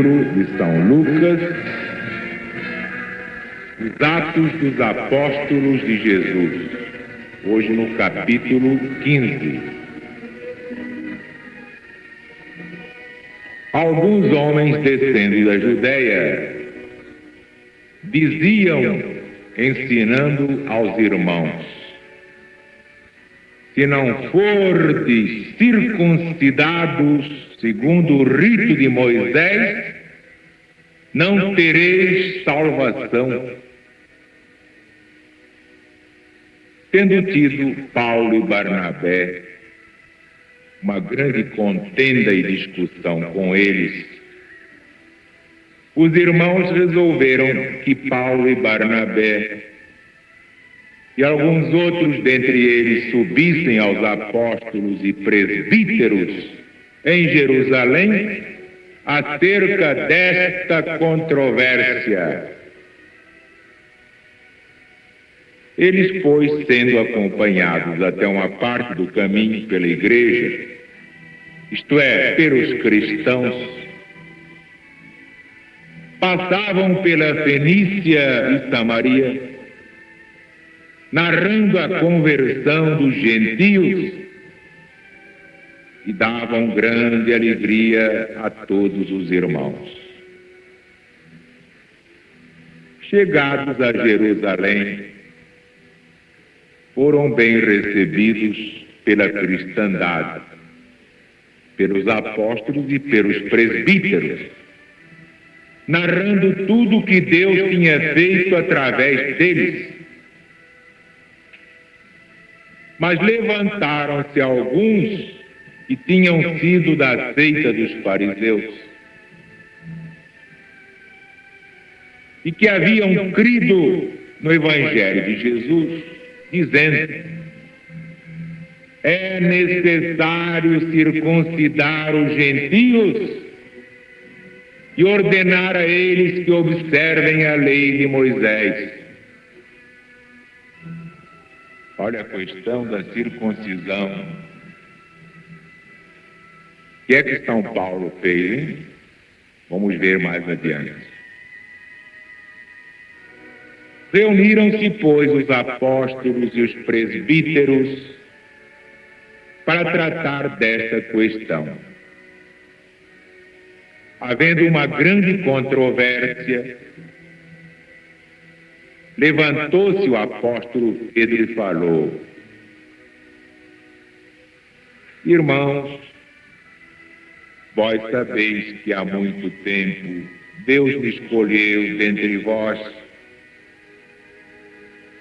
livro de São Lucas, os Atos dos Apóstolos de Jesus, hoje no capítulo 15. Alguns homens descendo da Judéia diziam, ensinando aos irmãos: se não fordes circuncidados segundo o rito de Moisés, não tereis salvação. Tendo tido Paulo e Barnabé uma grande contenda e discussão com eles, os irmãos resolveram que Paulo e Barnabé e alguns outros dentre eles subissem aos apóstolos e presbíteros em Jerusalém acerca desta controvérsia. Eles, pois, sendo acompanhados até uma parte do caminho pela igreja, isto é, pelos cristãos, passavam pela Fenícia e Samaria, narrando a conversão dos gentios, e davam grande alegria a todos os irmãos. Chegados a Jerusalém, foram bem recebidos pela cristandade, pelos apóstolos e pelos presbíteros, narrando tudo o que Deus tinha feito através deles. Mas levantaram-se alguns que tinham sido da seita dos fariseus e que haviam crido no Evangelho de Jesus, dizendo: é necessário circuncidar os gentios e ordenar a eles que observem a lei de Moisés. Olha a questão da circuncisão. O que é que São Paulo fez, hein? Vamos ver mais adiante. Reuniram-se, pois, os apóstolos e os presbíteros para tratar desta questão. Havendo uma grande controvérsia, levantou-se o apóstolo Pedro e falou: irmãos, vós sabeis que há muito tempo Deus me escolheu dentre vós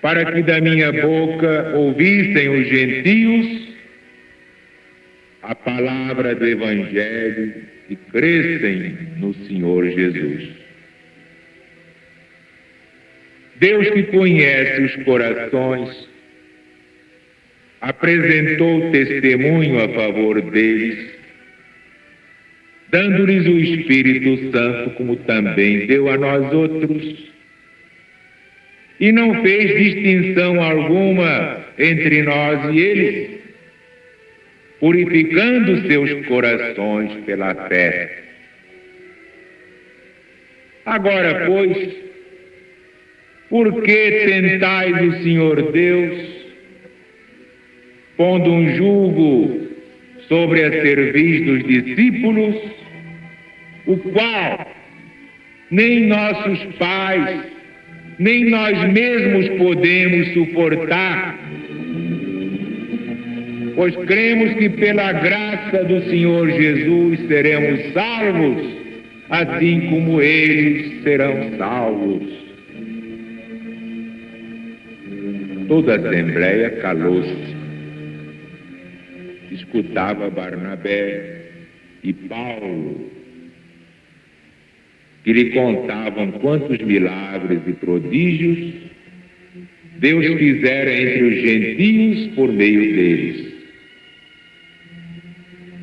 para que da minha boca ouvissem os gentios a palavra do Evangelho e crescem no Senhor Jesus. Deus, que conhece os corações, apresentou testemunho a favor deles, dando-lhes o Espírito Santo, como também deu a nós outros, e não fez distinção alguma entre nós e eles, purificando seus corações pela fé. Agora, pois, por que tentais o Senhor Deus, pondo um jugo sobre a cerviz dos discípulos, o qual nem nossos pais, nem nós mesmos podemos suportar, pois cremos que pela graça do Senhor Jesus seremos salvos, assim como eles serão salvos. Toda a assembleia calou-se. Escutava Barnabé e Paulo, que lhe contavam quantos milagres e prodígios Deus fizera entre os gentios por meio deles.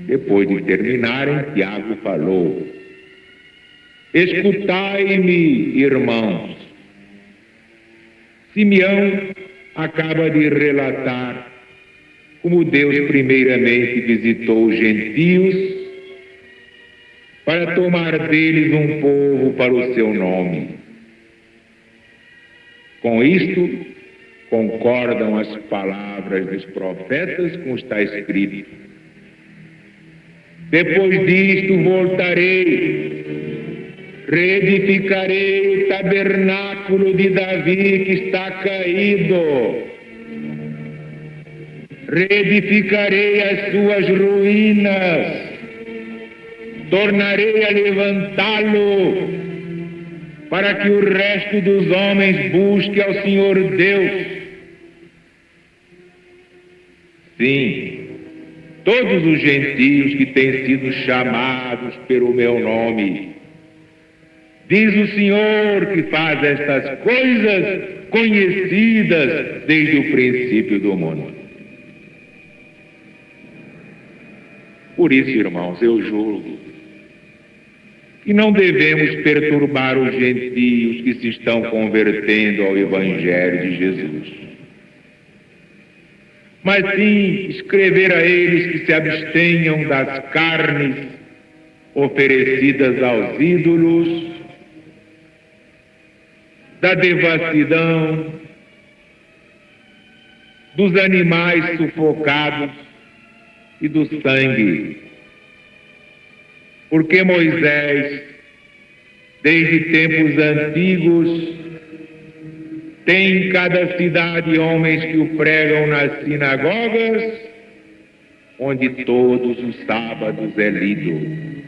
Depois de terminarem, Tiago falou: escutai-me, irmãos. Simeão acaba de relatar como Deus primeiramente visitou os gentios para tomar deles um povo para o seu nome. Com isto, concordam as palavras dos profetas com o que está escrito. Depois disto voltarei, reedificarei o tabernáculo de Davi que está caído, reedificarei as suas ruínas, tornarei a levantá-lo, para que o resto dos homens busque ao Senhor Deus. Sim, todos os gentios que têm sido chamados pelo meu nome, diz o Senhor que faz estas coisas conhecidas desde o princípio do mundo. Por isso, irmãos, eu julgo que não devemos perturbar os gentios que se estão convertendo ao Evangelho de Jesus, mas sim escrever a eles que se abstenham das carnes oferecidas aos ídolos, da devassidão, dos animais sufocados e do sangue. Porque Moisés, desde tempos antigos, tem em cada cidade homens que o pregam nas sinagogas, onde todos os sábados é lido.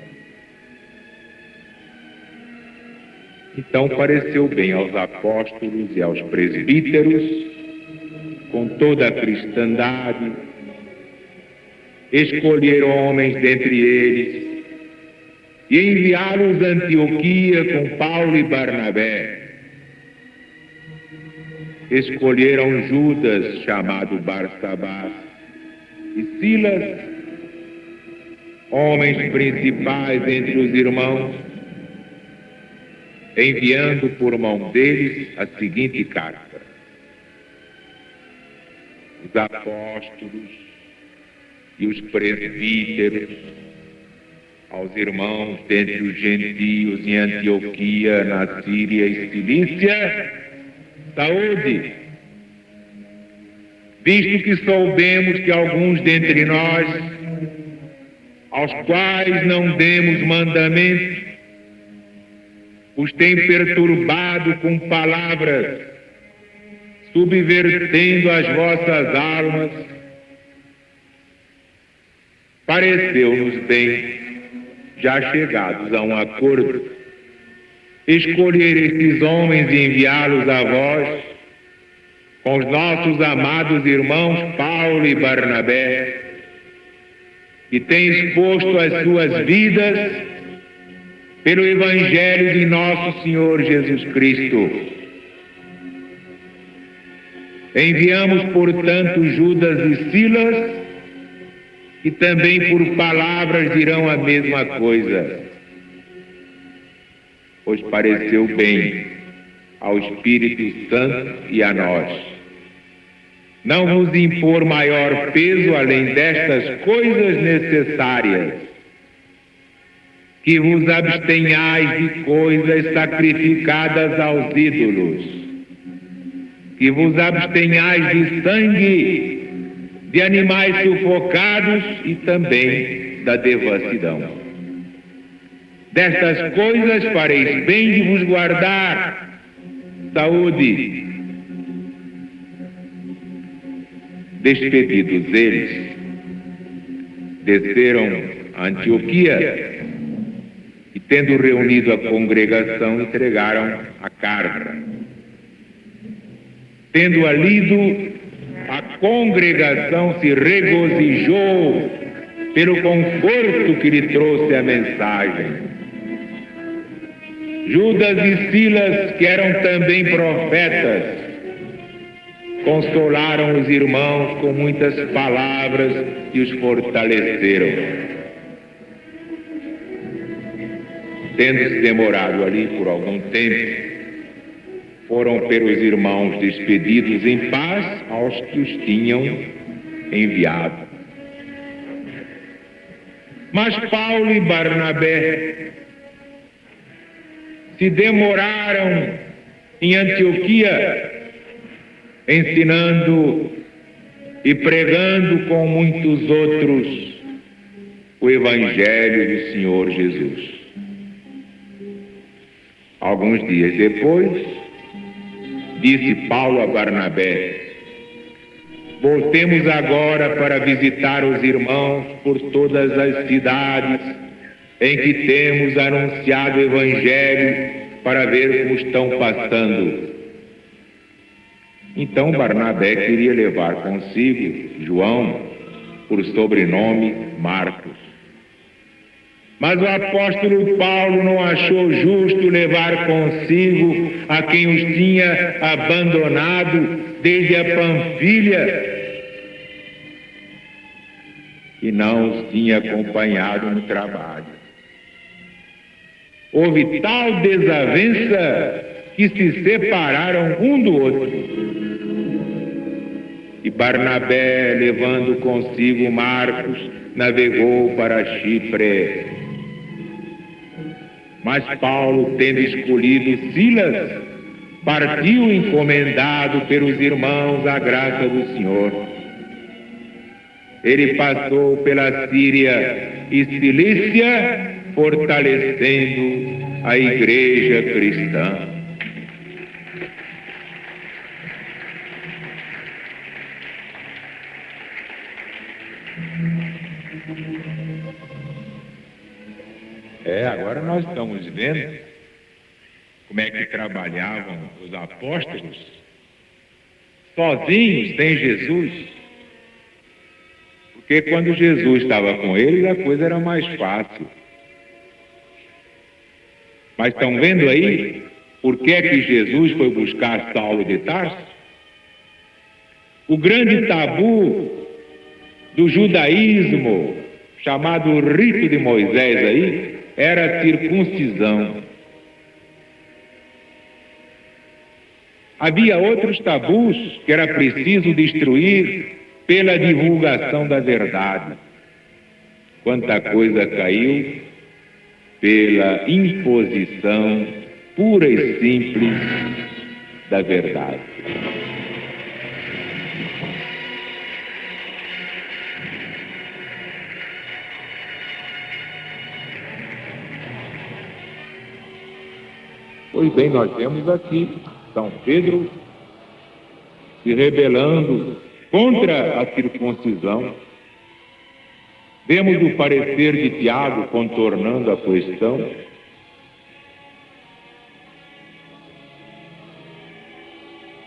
Então pareceu bem aos apóstolos e aos presbíteros, com toda a cristandade, escolher homens dentre eles e enviá-los a Antioquia com Paulo e Barnabé. Escolheram Judas, chamado Barsabás, e Silas, homens principais entre os irmãos, enviando por mão deles a seguinte carta: os apóstolos e os presbíteros aos irmãos dentre os gentios em Antioquia, na Síria e Cilícia, saúde, visto que soubemos que alguns dentre nós, aos quais não demos mandamento, os tem perturbado com palavras, subvertendo as vossas almas. Pareceu-nos bem, já chegados a um acordo, escolher estes homens e enviá-los a vós, com os nossos amados irmãos Paulo e Barnabé, que têm exposto as suas vidas pelo Evangelho de nosso Senhor Jesus Cristo. Enviamos, portanto, Judas e Silas, que também por palavras dirão a mesma coisa, pois pareceu bem ao Espírito Santo e a nós não vos impor maior peso além destas coisas necessárias, que vos abstenhais de coisas sacrificadas aos ídolos, que vos abstenhais de sangue, de animais sufocados e também da devassidão. Destas coisas fareis bem de vos guardar. Saúde. Despedidos eles, desceram a Antioquia e, tendo reunido a congregação, entregaram a carta. Tendo-a lido, a congregação se regozijou pelo conforto que lhe trouxe a mensagem. Judas e Silas, que eram também profetas, consolaram os irmãos com muitas palavras e os fortaleceram. Tendo-se demorado ali por algum tempo, foram pelos irmãos despedidos em paz aos que os tinham enviado. Mas Paulo e Barnabé se demoraram em Antioquia, ensinando e pregando com muitos outros o Evangelho do Senhor Jesus. Alguns dias depois, disse Paulo a Barnabé: voltemos agora para visitar os irmãos por todas as cidades em que temos anunciado o Evangelho, para ver como estão passando. Então Barnabé queria levar consigo João, por sobrenome Marcos. Mas o apóstolo Paulo não achou justo levar consigo a quem os tinha abandonado desde a Panfilha e não os tinha acompanhado no trabalho. Houve tal desavença que se separaram um do outro. E Barnabé, levando consigo Marcos, navegou para Chipre. Mas Paulo, tendo escolhido Silas, partiu encomendado pelos irmãos à graça do Senhor. Ele passou pela Síria e Cilícia, fortalecendo a igreja cristã. Agora nós estamos vendo como é que trabalhavam os apóstolos, sozinhos, sem Jesus. Porque quando Jesus estava com eles, a coisa era mais fácil. Mas estão vendo aí por que é que Jesus foi buscar Saulo de Tarso? O grande tabu do judaísmo, chamado rito de Moisés aí, era a circuncisão. Havia outros tabus que era preciso destruir pela divulgação da verdade. Quanta coisa caiu pela imposição pura e simples da verdade. Pois bem, nós temos aqui São Pedro se rebelando contra a circuncisão. Vemos o parecer de Tiago contornando a questão.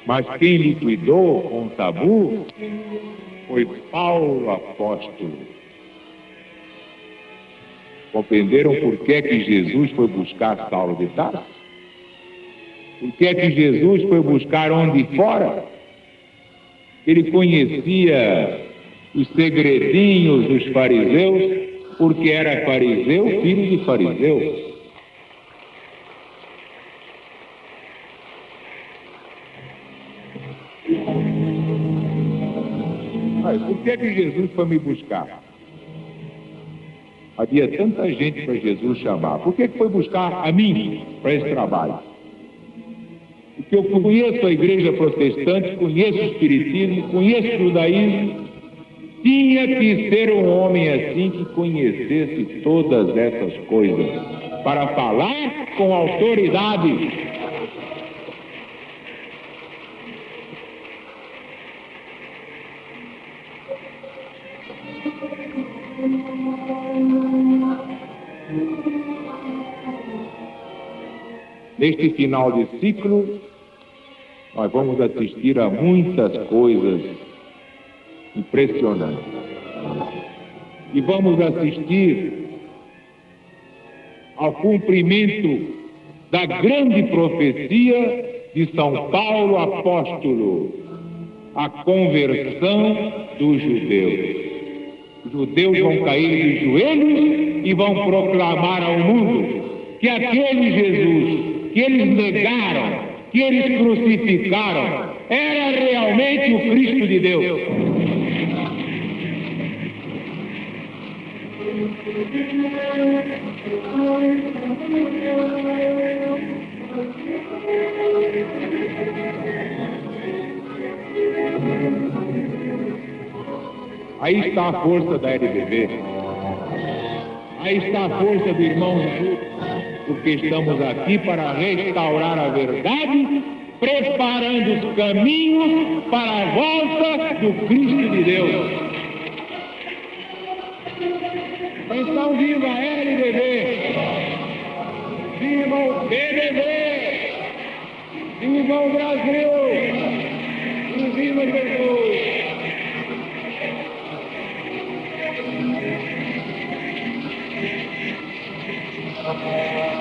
Mas quem liquidou com o tabu foi Paulo apóstolo. Compreenderam por que é que Jesus foi buscar Saulo de Tarso? Por que é que Jesus foi buscar onde fora? Ele conhecia os segredinhos dos fariseus, porque era fariseu, filho de fariseu. Por que é que Jesus foi me buscar? Havia tanta gente para Jesus chamar. Por que foi buscar a mim para esse trabalho? Porque eu conheço a igreja protestante, conheço o espiritismo, conheço o judaísmo. Tinha que ser um homem assim que conhecesse todas essas coisas, para falar com autoridade. Neste final de ciclo, nós vamos assistir a muitas coisas impressionantes. E vamos assistir ao cumprimento da grande profecia de São Paulo apóstolo, a conversão dos judeus. Os judeus vão cair de joelhos e vão proclamar ao mundo que aquele Jesus que eles negaram, que eles crucificaram, era realmente o Cristo de Deus. Aí está a força da LBV. Aí está a força do irmão Jesus, porque estamos aqui para restaurar a verdade, preparando os caminhos para a volta do Cristo de Deus. Então, viva a LBV! Viva o BBB! Viva o Brasil! E viva Jesus! Thank you.